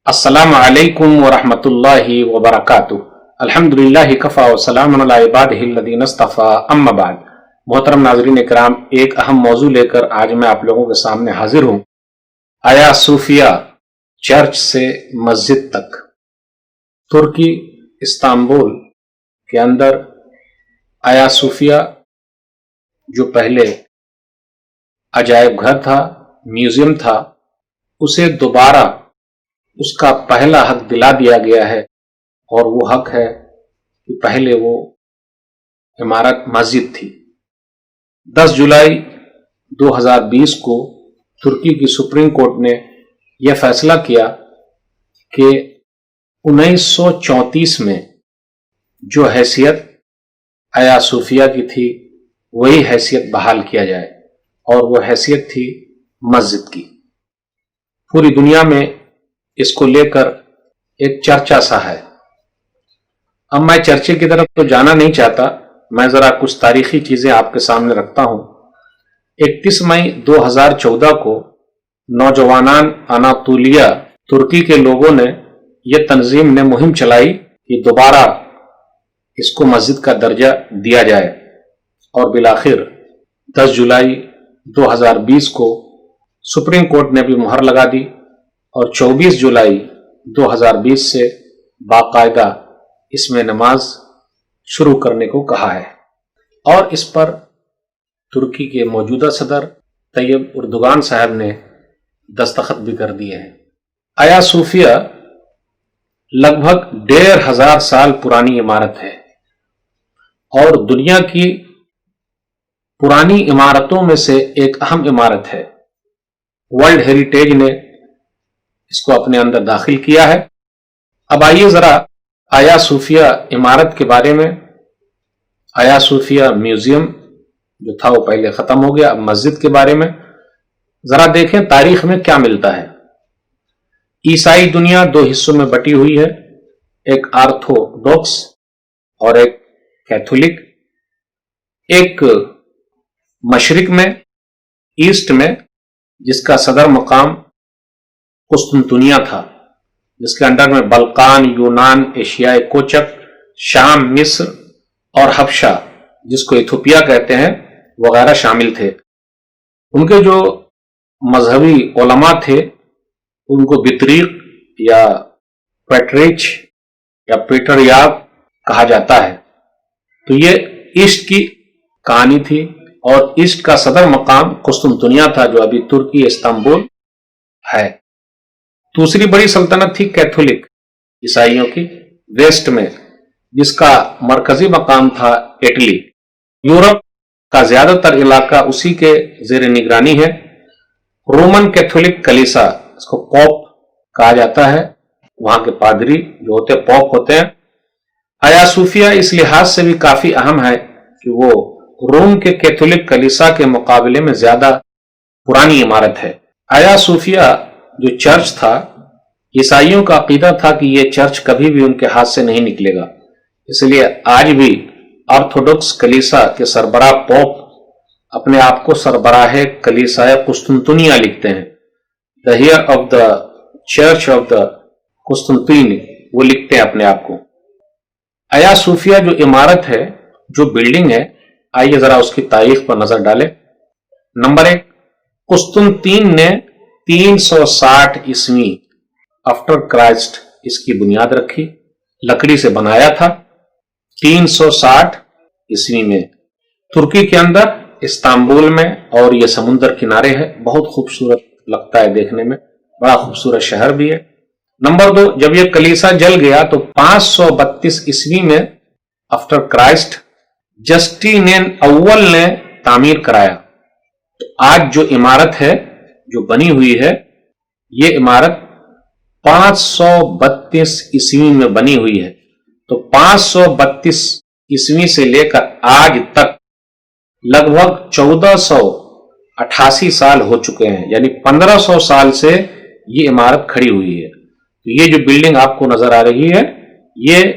السلام علیکم ورحمۃ اللہ وبرکاتہ۔ الحمدللہ کفا وسلام علی عبادہ الذین اصطفیٰ، اما بعد۔ محترم ناظرین اکرام، ایک اہم موضوع لے کر آج میں آپ لوگوں کے سامنے حاضر ہوں۔ آیا صوفیہ چرچ سے مسجد تک۔ ترکی استنبول کے اندر آیا صوفیہ جو پہلے عجائب گھر تھا، میوزیم تھا، اسے دوبارہ اس کا پہلا حق دلا دیا گیا ہے، اور وہ حق ہے کہ پہلے وہ عمارت مسجد تھی۔ 10 جولائی 2020 کو ترکی کی سپریم کورٹ نے یہ فیصلہ کیا کہ 1934 میں جو حیثیت آیا صوفیہ کی تھی وہی حیثیت بحال کیا جائے، اور وہ حیثیت تھی مسجد کی۔ پوری دنیا میں اس کو لے کر ایک چرچا سا ہے۔ اب میں چرچے کی طرف تو جانا نہیں چاہتا، میں ذرا کچھ تاریخی چیزیں آپ کے سامنے رکھتا ہوں۔ 31 مئی 2014 کو نوجوانان اناطولیہ ترکی کے لوگوں نے یہ تنظیم نے مہم چلائی کہ دوبارہ اس کو مسجد کا درجہ دیا جائے، اور بالآخر 10 جولائی 2020 کو سپریم کورٹ نے بھی مہر لگا دی، اور 24 جولائی 2020 سے باقاعدہ اس میں نماز شروع کرنے کو کہا ہے، اور اس پر ترکی کے موجودہ صدر طیب اردوغان صاحب نے دستخط بھی کر دیے ہیں۔ آیا صوفیہ لگ بھگ 1500 سال پرانی عمارت ہے، اور دنیا کی پرانی عمارتوں میں سے ایک اہم عمارت ہے۔ ورلڈ ہیریٹیج نے اس کو اپنے اندر داخل کیا ہے۔ اب آئیے ذرا آیا صوفیہ عمارت کے بارے میں، آیا صوفیہ میوزیم جو تھا وہ پہلے ختم ہو گیا، اب مسجد کے بارے میں ذرا دیکھیں تاریخ میں کیا ملتا ہے۔ عیسائی دنیا 2 حصوں میں بٹی ہوئی ہے، ایک آرتھوڈوکس اور ایک کیتھولک۔ ایک مشرق میں، ایسٹ میں، جس کا صدر مقام قسطنطنیہ تھا، جس کے انڈر میں بلقان، یونان، ایشیائے کوچک، شام، مصر اور حبشہ جس کو ایتھوپیا کہتے ہیں وغیرہ شامل تھے۔ ان کے جو مذہبی علماء تھے ان کو بطریق یا پیٹریچ یا پیٹریاک کہا جاتا ہے۔ تو یہ ایسٹ کی کہانی تھی، اور ایسٹ کا صدر مقام قسطنطنیہ تھا جو ابھی ترکی استنبول ہے۔ دوسری بڑی سلطنت تھی کیتھولک عیسائیوں کی ویسٹ میں، جس کا مرکزی مقام تھا اٹلی۔ یورپ کا زیادہ تر علاقہ اسی کے زیر نگرانی ہے۔ رومن کیتھولک کلیسا، اس کو پوپ کہا جاتا ہے، وہاں کے پادری جو ہوتے پوپ ہوتے ہیں۔ آیا صوفیہ اس لحاظ سے بھی کافی اہم ہے کہ وہ روم کے کیتھولک کلیسا کے مقابلے میں زیادہ پرانی عمارت ہے۔ آیا صوفیہ جو چرچ تھا، عیسائیوں کا عقیدہ تھا کہ یہ چرچ کبھی بھی ان کے ہاتھ سے نہیں نکلے گا، اس لیے آج بھی آرتھوڈوکس کلیسا کے سربراہ پوپ اپنے آپ کو سربراہ کلیسا قسطنطنیہ لکھتے ہیں، the heir of the church of the قسطنطین، وہ لکھتے ہیں اپنے آپ کو۔ آیا صوفیہ جو عمارت ہے، جو بلڈنگ ہے، آئیے ذرا اس کی تاریخ پر نظر ڈالیں۔ نمبر 1، قسطنطین نے 360 عیسوی آفٹر کرائسٹ اس کی بنیاد رکھی، لکڑی سے بنایا تھا۔ 360 عیسوی میں ترکی کے اندر استنبول میں، اور یہ سمندر کنارے ہے، بہت خوبصورت لگتا ہے دیکھنے میں، بڑا خوبصورت شہر بھی ہے۔ نمبر 2، جب یہ کلیسا جل گیا تو 532 عیسوی میں آفٹر کرائسٹ جسٹینین اول نے تعمیر کرایا۔ تو آج جو عمارت ہے، جو بنی ہوئی ہے، یہ عمارت 532 عیسوی میں بنی ہوئی ہے۔ تو 532 عیسوی سے لے کر آج تک لگ بھگ 1488 سال ہو چکے ہیں، یعنی 1500 سال سے یہ عمارت کھڑی ہوئی ہے۔ تو یہ جو بلڈنگ آپ کو نظر آ رہی ہے، یہ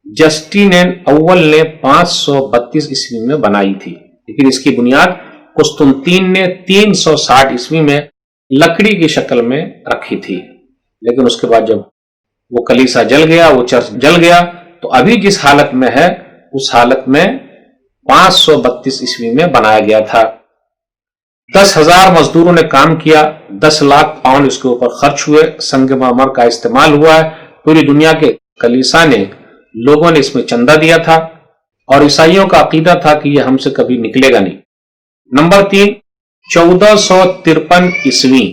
جسٹینین اول نے 532 عیسوی میں بنائی تھی، لیکن اس کی بنیاد قسطنطین نے 360 عیسوی میں لکڑی کی شکل میں رکھی تھی۔ لیکن اس کے بعد جب وہ کلیسا جل گیا، وہ چرچ جل گیا، تو ابھی جس حالت میں ہے اس حالت میں 532 عیسوی میں بنایا گیا تھا۔ 10,000 مزدوروں نے کام کیا، 10 لاکھ پاؤنڈ اس کے اوپر خرچ ہوئے، سنگ مرمر کا استعمال ہوا ہے، پوری دنیا کے کلیسا نے لوگوں نے اس میں چندہ دیا تھا، اور عیسائیوں کا عقیدہ تھا کہ یہ ہم سے کبھی نکلے گا نہیں۔ نمبر 3، 1453 عیسوی،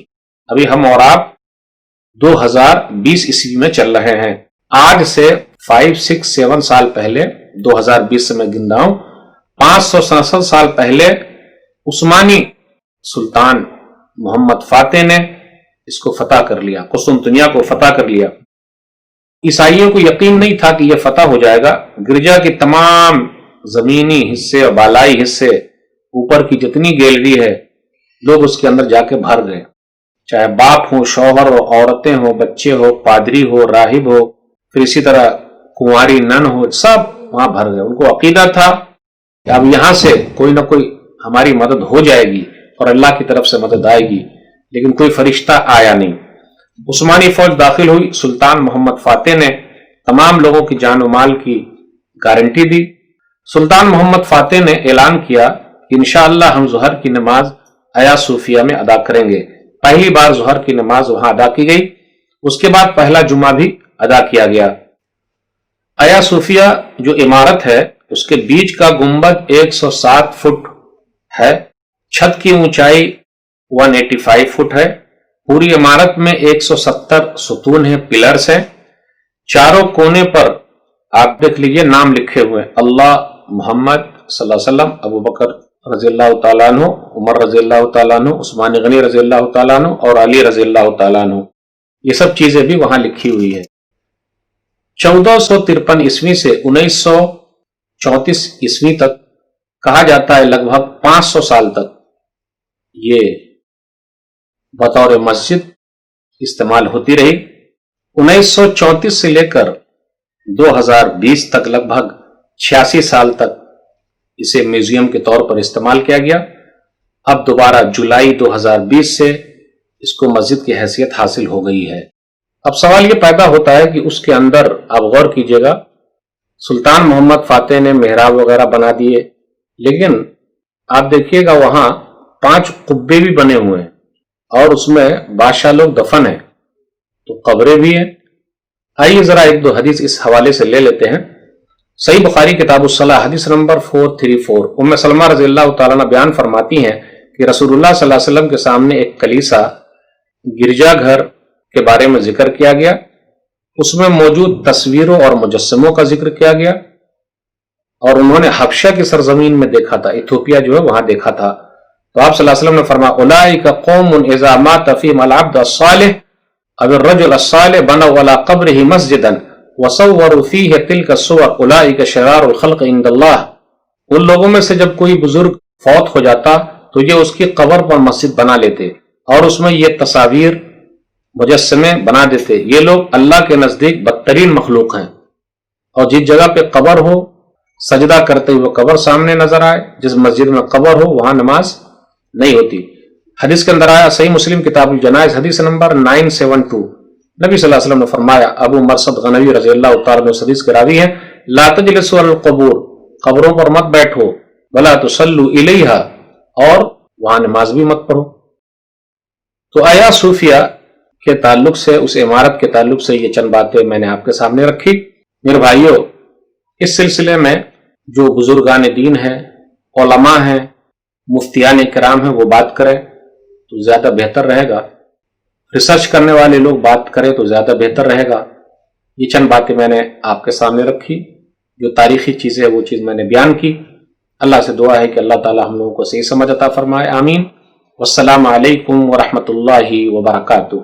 ابھی ہم اور آپ 2020 عیسوی میں چل رہے ہیں، آج سے 5 6 7 سال پہلے، 2020 سے میں گن رہا ہوں، 567 سال پہلے عثمانی سلطان محمد فاتح نے اس کو فتح کر لیا، قسطنطنیہ کو فتح کر لیا۔ عیسائیوں کو یقین نہیں تھا کہ یہ فتح ہو جائے گا، گرجا کی تمام زمینی حصے اور بالائی حصے، اوپر کی جتنی گیلری ہے، لوگ اس کے اندر جا کے بھر گئے، چاہے باپ ہو، شوہر ہو، عورتیں ہو، بچے ہو، پادری ہو، راہب ہو، پھر اسی طرح کنواری نن ہو، سب وہاں بھر گئے۔ ان کو عقیدہ تھا کہ اب یہاں سے کوئی نہ کوئی ہماری مدد ہو جائے گی اور اللہ کی طرف سے مدد آئے گی، لیکن کوئی فرشتہ آیا نہیں۔ عثمانی فوج داخل ہوئی، سلطان محمد فاتح نے تمام لوگوں کی جان و مال کی گارنٹی دی۔ سلطان محمد فاتح نے اعلان کیا کہ انشاءاللہ ہم ظہر کی نماز آیا صوفیہ میں ادا کریں گے۔ پہلی بار ظہر کی نماز وہاں ادا کی گئی، اس کے بعد پہلا جمعہ بھی ادا کیا گیا۔ آیا صوفیہ جو عمارت ہے اس کے بیچ کا گنبد 107 فٹ ہے، چھت کی اونچائی 185 فٹ ہے، پوری عمارت میں 170 ستون ہیں، پلرز ہیں، چاروں کونے پر آپ دیکھ لیجئے نام لکھے ہوئے، اللہ، محمد صلی اللہ علیہ وسلم، ابو بکر رضی اللہ تعالیٰ عنہ، عمر رضی اللہ تعالیٰ عنہ، عثمان غنی رضی اللہ تعالیٰ عنہ اور علی رضی اللہ تعالیٰ عنہ، یہ سب چیزیں بھی وہاں لکھی ہوئی ہے۔ 1453 عیسوی سے 1934 عیسوی تک، کہا جاتا ہے لگ بھگ 500 سال تک یہ بطور مسجد استعمال ہوتی رہی۔ 1934 سے لے کر 2020 تک لگ بھگ 86 سال تک اسے میوزیم کے طور پر استعمال کیا گیا۔ اب دوبارہ جولائی 2020 سے اس کو مسجد کی حیثیت حاصل ہو گئی ہے۔ اب سوال یہ پیدا ہوتا ہے کہ اس کے اندر آپ غور کیجئے گا، سلطان محمد فاتح نے محراب وغیرہ بنا دیے، لیکن آپ دیکھیے گا وہاں 5 قبے بھی بنے ہوئے ہیں اور اس میں بادشاہ لوگ دفن ہیں، تو قبریں بھی ہیں۔ آئیے ذرا ایک دو حدیث اس حوالے سے لے لیتے ہیں۔ صحیح بخاری کتاب الصلاح حدیث نمبر 434، ام سلمہ رضی اللہ تعالیٰ عنہ بیان فرماتی ہیں کہ رسول اللہ صلی اللہ علیہ وسلم کے سامنے ایک کلیسا گرجا گھر کے بارے میں ذکر کیا گیا، اس میں موجود تصویروں اور مجسموں کا ذکر کیا گیا، اور انہوں نے حبشہ کی سرزمین میں دیکھا تھا، ایتھوپیا جو ہے وہاں دیکھا تھا۔ تو آپ صلی اللہ علیہ وسلم نے فرمایا اولئک قوم اذا مات فیہم العبد الصالح او الرجل الصالح بنوا علی قبرہ مسجدا وصوروا فیہ تلک الصور اولئک شرار الخلق عند اللہ۔ ان لوگوں میں سے جب کوئی بزرگ فوت ہو جاتا تو یہ اس کی قبر پر مسجد بنا لیتے اور اس میں یہ تصاویر مجسمے بنا دیتے، یہ لوگ اللہ کے نزدیک بدترین مخلوق ہیں۔ اور جس جگہ پہ قبر ہو، سجدہ کرتے ہوئے قبر سامنے نظر آئے، جس مسجد میں قبر ہو وہاں نماز نہیں ہوتی۔ حدیث کے اندر آیا صحیح مسلم کتاب الجنائز حدیث نمبر 972، نبی صلی اللہ علیہ وسلم نے فرمایا، ابو مرصد غنوی رضی اللہ تعالیٰ عنہ حدیث کے راوی ہیں، لا تجلسوا علی القبور، قبروں پر مت بیٹھو، ولا تصلوا الیہا، اور وہاں نماز بھی مت پڑھو۔ تو آیا صوفیہ کے تعلق سے، اس عمارت کے تعلق سے یہ چند باتیں میں نے آپ کے سامنے رکھی۔ میرے بھائیوں، اس سلسلے میں جو بزرگان دین ہیں، علماء ہیں، مفتیان کرام ہیں، وہ بات کریں تو زیادہ بہتر رہے گا، ریسرچ کرنے والے لوگ بات کریں تو زیادہ بہتر رہے گا۔ یہ چند باتیں میں نے آپ کے سامنے رکھی، جو تاریخی چیزیں وہ چیز میں نے بیان کی۔ اللہ سے دعا ہے کہ اللہ تعالی ہم لوگوں کو صحیح سمجھ عطا فرمائے، آمین۔ والسلام علیکم ورحمۃ اللہ وبرکاتہ۔